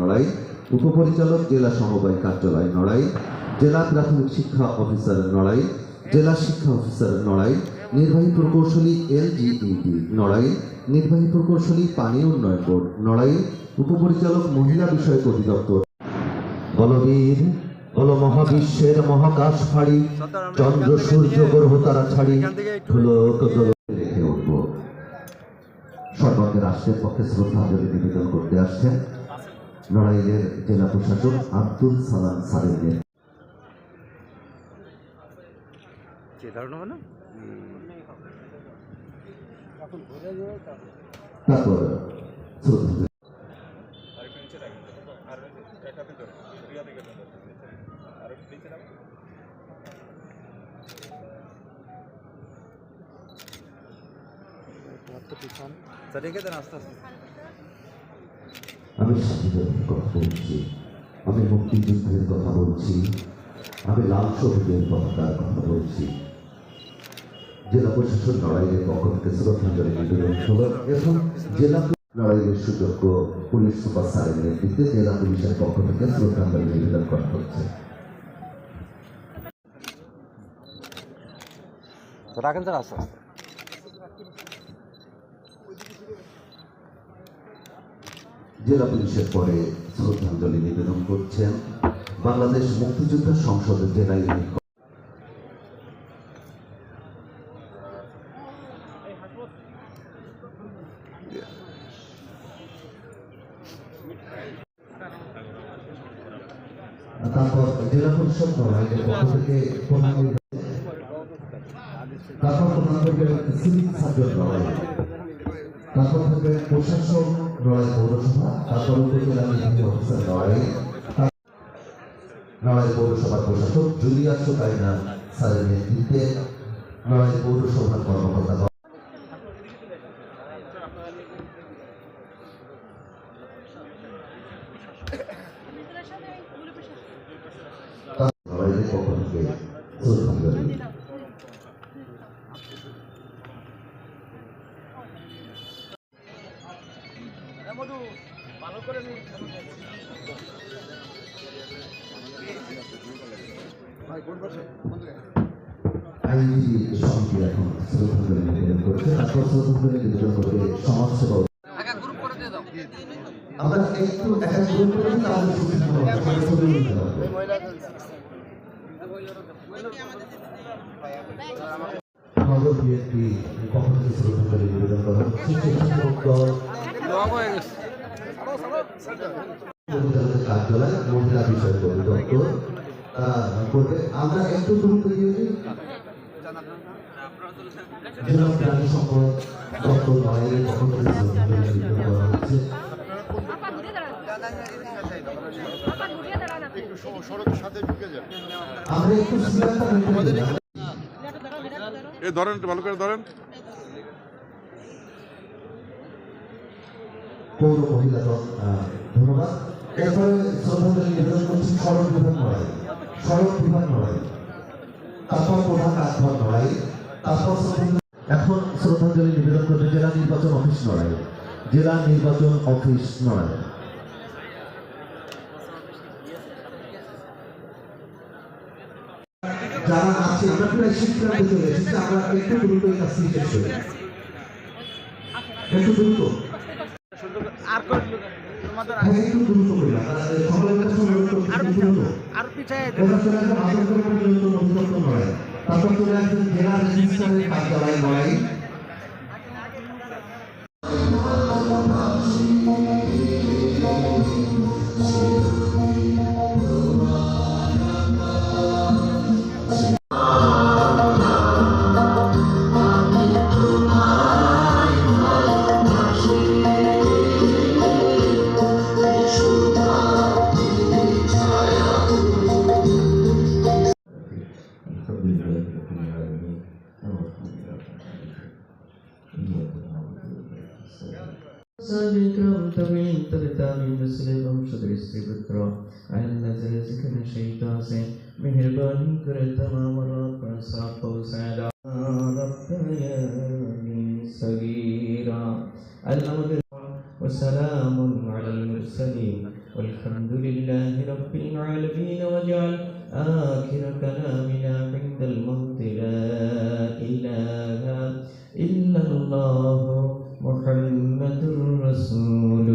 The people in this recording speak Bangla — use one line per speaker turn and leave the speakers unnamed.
নড়াই, উপপরিচালক জেলা সমবায় কার্যালয় নড়াই, জেলা প্রাথমিক শিক্ষা অফিসার নড়াই, জেলা শিক্ষা অফিসার নড়াই, নির্বাহী প্রকৌশলী LGED নড়াই, নির্বাহী প্রকৌশলী পানি উন্নয়ন বোর্ড নড়াই, উপপরিচালক মহিলা বিষয়ক অধিদপ্তর। বলবীর বল মহাবিশ্বের মহাকাশ ফাড়ি, চন্দ্র সূর্য গ্রহ তারা ছাড়ি, ধুলোক রেখে উঠব। সর্বাঙ্গে রাষ্ট্রের পক্ষে শ্রদ্ধাঞ্জলি নিবেদন করতে আসছেন নড়াইলের জেলা প্রশাসক আব্দুল সালাম সালেমের। তারপর আমি স্বাধীনতার কথা বলছি, আমি মুক্তিযুদ্ধের কথা বলছি, আমি লাল শহীদের পতাকার কথা বলছি। জেলা প্রশাসন নড়াইলের পক্ষ থেকে শ্রদ্ধাঞ্জলি নিবেদন হল। এখন জেলা নড়াইলের সুযোগ্য পুলিশ সুপার স্যারের নেতৃত্বে জেলা পুলিশের পক্ষ থেকে শ্রদ্ধাঞ্জলি নিবেদন করা হচ্ছে। জেলা পুলিশের পরে শ্রদ্ধাঞ্জলি নিবেদন করছেন বাংলাদেশ মুক্তিযোদ্ধা সংসদের জেলা ইউনিট তারপর জেলা পরিষদ নড়াইলের পক্ষ থেকে তারপর প্রধান করবে সিভিক সার্জন নড়াই, তারপর থাকবে প্রশাসক নড়াই পৌরসভা, তারপর উপজেলা নির্বাহী অফিসার নড়াই, নড়াই পৌরসভার প্রশাসক জুলিয়াস কাইনা স্যারের নেতৃত্বে নড়াই পৌরসভার কর্মকর্তা নড়াইলের পক্ষ থেকে শ্রদ্ধাঞ্জলি। আইনজীবী সমিতি এখন শ্রদ্ধাঞ্জলি নিবেদন করেছে, তারপর শ্রদ্ধাঞ্জলি নিবেদন করবে সমাজসেবা। আমরা একটু একটা গ্রুপ করে তাহলে নগর বিএনপি পক্ষ থেকে শ্রদ্ধাঞ্জলি নিবেদন করা হচ্ছে। কার্যালয় মহিলা বিষয়ক অধিদপ্তর করবে। আমরা একটু গুরুত্ব দিয়ে জেলা প্রাণী সম্পদ দপ্তর নড়াইলের পক্ষ থেকে শ্রদ্ধাঞ্জলি নিবেদন করা হচ্ছে। আমরা একটু
ধরেন, ভালো করে ধরেন।
পৌর মহিলা দল ধন্যবাদ। এরপরে শ্রদ্ধাঞ্জলি নিবেদন করছি সড়ক বিভাগ নড়াই, সড়ক বিভাগ নড়াই, তারপর প্রধান ডাকঘর নড়াই, তারপর এখন শ্রদ্ধাঞ্জলি নিবেদন করবে জেলা নির্বাচন অফিস নড়াই, জেলা নির্বাচন অফিস নড়াই। যারা আছে আমরা প্রায় সিদ্ধান্ত চলে এসেছি, আমরা একটু দ্রুত এই কাজটি শেষ করি, একটু দ্রুত একটু দ্রুত করি সকলের কাছে আর পিছায় নয়। তারপর চলে আসবেন জেলা রেজিস্ট্রারের কার্যালয় নয়।
मेहरबानी कर तमाम सगीरा वसलामुन अलल मुरसलीन والحمد لله رب العالمين واجعل آخر كلامنا عند الموت لا إله إلا الله محمد رسول